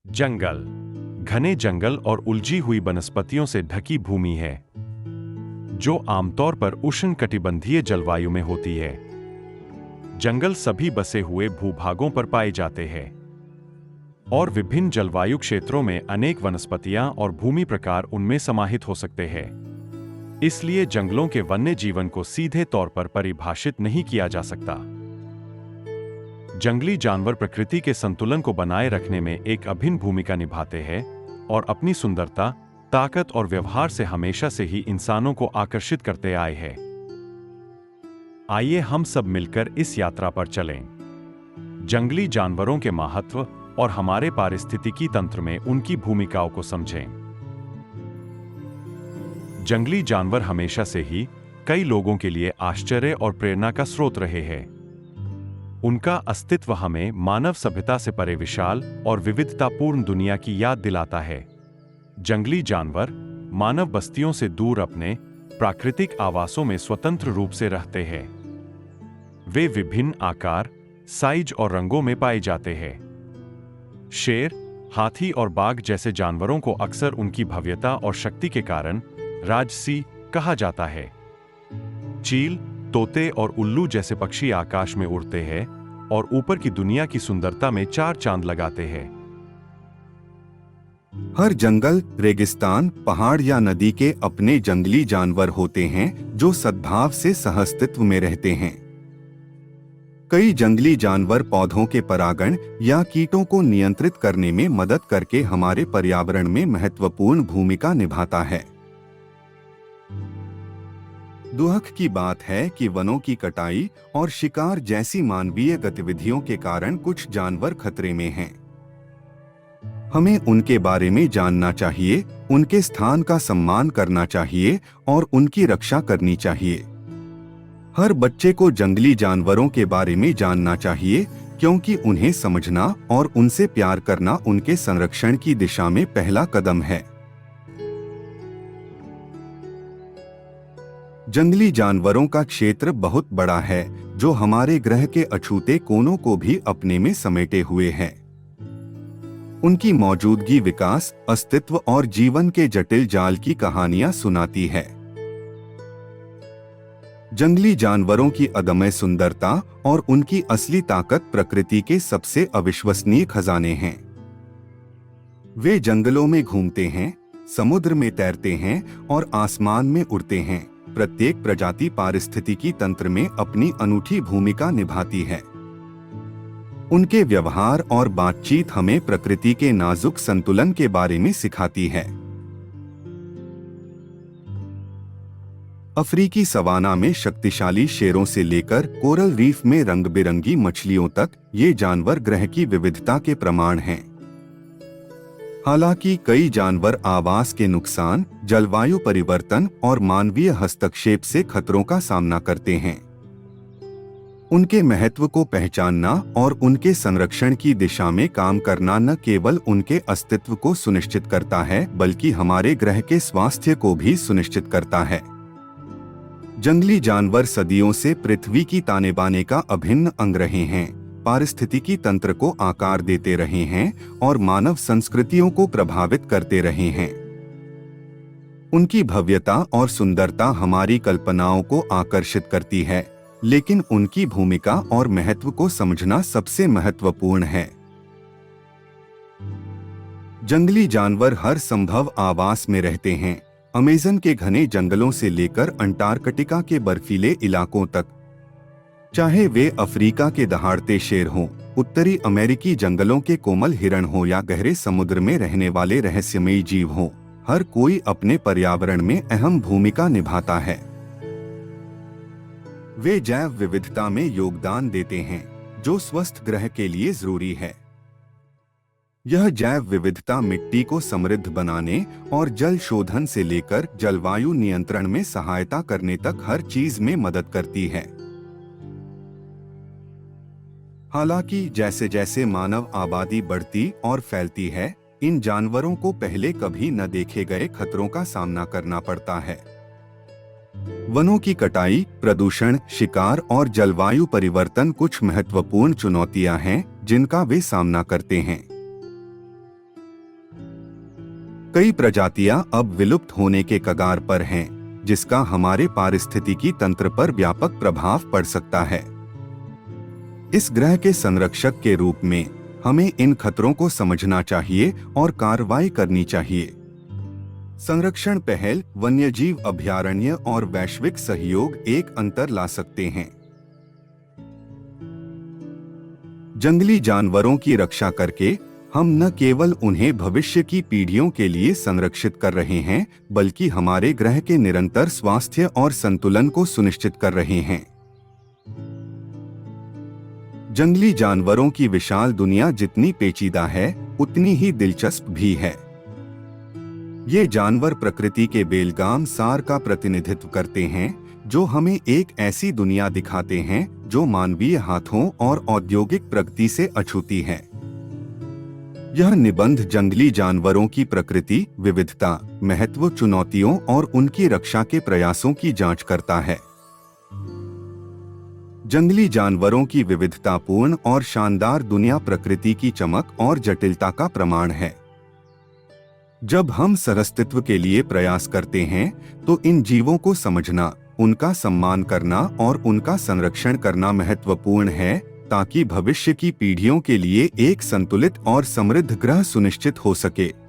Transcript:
जंगल घने जंगल और उलझी हुई वनस्पतियों से ढकी भूमि है, जो आमतौर पर उष्णकटिबंधीय जलवायु में होती है। जंगल सभी बसे हुए भूभागों पर पाए जाते हैं और विभिन्न जलवायु क्षेत्रों में अनेक वनस्पतियां और भूमि प्रकार उनमें समाहित हो सकते हैं। इसलिए जंगलों के वन्य जीवन को सीधे तौर पर परिभाषित नहीं किया जा सकता। जंगली जानवर प्रकृति के संतुलन को बनाए रखने में एक अभिन्न भूमिका निभाते हैं और अपनी सुंदरता, ताकत और व्यवहार से हमेशा से ही इंसानों को आकर्षित करते आए हैं। आइए हम सब मिलकर इस यात्रा पर चलें, जंगली जानवरों के महत्व और हमारे पारिस्थितिकी तंत्र में उनकी भूमिकाओं को समझें। जंगली जानवर हमेशा से ही कई लोगों के लिए आश्चर्य और प्रेरणा का स्रोत रहे हैं। उनका अस्तित्व हमें मानव सभ्यता से परे विशाल और विविधतापूर्ण दुनिया की याद दिलाता है। जंगली जानवर मानव बस्तियों से दूर अपने प्राकृतिक आवासों में स्वतंत्र रूप से रहते हैं। वे विभिन्न आकार, साइज और रंगों में पाए जाते हैं। शेर, हाथी और बाघ जैसे जानवरों को अक्सर उनकी भव्यता और शक्ति के कारण राजसी कहा जाता है। चील, तोते और उल्लू जैसे पक्षी आकाश में उड़ते हैं और ऊपर की दुनिया की सुंदरता में चार चांद लगाते हैं। हर जंगल, रेगिस्तान, पहाड़ या नदी के अपने जंगली जानवर होते हैं जो सद्भाव से सहअस्तित्व में रहते हैं। कई जंगली जानवर पौधों के परागण या कीटों को नियंत्रित करने में मदद करके हमारे पर्यावरण में महत्वपूर्ण भूमिका निभाता है। दुख की बात है कि वनों की कटाई और शिकार जैसी मानवीय गतिविधियों के कारण कुछ जानवर खतरे में हैं। हमें उनके बारे में जानना चाहिए, उनके स्थान का सम्मान करना चाहिए और उनकी रक्षा करनी चाहिए। हर बच्चे को जंगली जानवरों के बारे में जानना चाहिए, क्योंकि उन्हें समझना और उनसे प्यार करना उनके संरक्षण की दिशा में पहला कदम है। जंगली जानवरों का क्षेत्र बहुत बड़ा है, जो हमारे ग्रह के अछूते कोनों को भी अपने में समेटे हुए है। उनकी मौजूदगी विकास, अस्तित्व और जीवन के जटिल जाल की कहानियां सुनाती है। जंगली जानवरों की अदम्य सुंदरता और उनकी असली ताकत प्रकृति के सबसे अविश्वसनीय खजाने हैं। वे जंगलों में घूमते हैं, समुद्र में तैरते हैं और आसमान में उड़ते हैं। प्रत्येक प्रजाति पारिस्थितिकी तंत्र में अपनी अनूठी भूमिका निभाती है। उनके व्यवहार और बातचीत हमें प्रकृति के नाजुक संतुलन के बारे में सिखाती है। अफ्रीकी सवाना में शक्तिशाली शेरों से लेकर कोरल रीफ में रंग बिरंगी मछलियों तक, ये जानवर ग्रह की विविधता के प्रमाण हैं। हालांकि कई जानवर आवास के नुकसान, जलवायु परिवर्तन और मानवीय हस्तक्षेप से खतरों का सामना करते हैं। उनके महत्व को पहचानना और उनके संरक्षण की दिशा में काम करना न केवल उनके अस्तित्व को सुनिश्चित करता है, बल्कि हमारे ग्रह के स्वास्थ्य को भी सुनिश्चित करता है। जंगली जानवर सदियों से पृथ्वी की ताने बाने का अभिन्न अंग रहे हैं, पारिस्थितिकी तंत्र को आकार देते रहे हैं और मानव संस्कृतियों को प्रभावित करते रहे हैं। उनकी भव्यता और सुंदरता हमारी कल्पनाओं को आकर्षित करती है, लेकिन उनकी भूमिका और महत्व को समझना सबसे महत्वपूर्ण है। जंगली जानवर हर संभव आवास में रहते हैं, अमेज़न के घने जंगलों से लेकर अंटार्कटिका के बर्फीले इलाकों तक। चाहे वे अफ्रीका के दहाड़ते शेर हों, उत्तरी अमेरिकी जंगलों के कोमल हिरण हों या गहरे समुद्र में रहने वाले रहस्यमयी जीव हों, हर कोई अपने पर्यावरण में अहम भूमिका निभाता है। वे जैव विविधता में योगदान देते हैं, जो स्वस्थ ग्रह के लिए जरूरी है। यह जैव विविधता मिट्टी को समृद्ध बनाने और जल शोधन से लेकर जलवायु नियंत्रण में सहायता करने तक हर चीज में मदद करती है। हालांकि जैसे जैसे मानव आबादी बढ़ती और फैलती है, इन जानवरों को पहले कभी न देखे गए खतरों का सामना करना पड़ता है। वनों की कटाई, प्रदूषण, शिकार और जलवायु परिवर्तन कुछ महत्वपूर्ण चुनौतियां हैं जिनका वे सामना करते हैं। कई प्रजातियां अब विलुप्त होने के कगार पर हैं, जिसका हमारे पारिस्थितिकी तंत्र पर व्यापक प्रभाव पड़ सकता है। इस ग्रह के संरक्षक के रूप में हमें इन खतरों को समझना चाहिए और कार्रवाई करनी चाहिए। संरक्षण पहल, वन्यजीव अभयारण्य और वैश्विक सहयोग एक अंतर ला सकते हैं। जंगली जानवरों की रक्षा करके हम न केवल उन्हें भविष्य की पीढ़ियों के लिए संरक्षित कर रहे हैं, बल्कि हमारे ग्रह के निरंतर स्वास्थ्य और संतुलन को सुनिश्चित कर रहे हैं। जंगली जानवरों की विशाल दुनिया जितनी पेचीदा है, उतनी ही दिलचस्प भी है। ये जानवर प्रकृति के बेलगाम सार का प्रतिनिधित्व करते हैं, जो हमें एक ऐसी दुनिया दिखाते हैं जो मानवीय हाथों और औद्योगिक प्रगति से अछूती है। यह निबंध जंगली जानवरों की प्रकृति, विविधता, महत्व, चुनौतियों और उनकी रक्षा के प्रयासों की जांच करता है। जंगली जानवरों की विविधतापूर्ण और शानदार दुनिया प्रकृति की चमक और जटिलता का प्रमाण है। जब हम सहअस्तित्व के लिए प्रयास करते हैं, तो इन जीवों को समझना, उनका सम्मान करना और उनका संरक्षण करना महत्वपूर्ण है, ताकि भविष्य की पीढ़ियों के लिए एक संतुलित और समृद्ध ग्रह सुनिश्चित हो सके।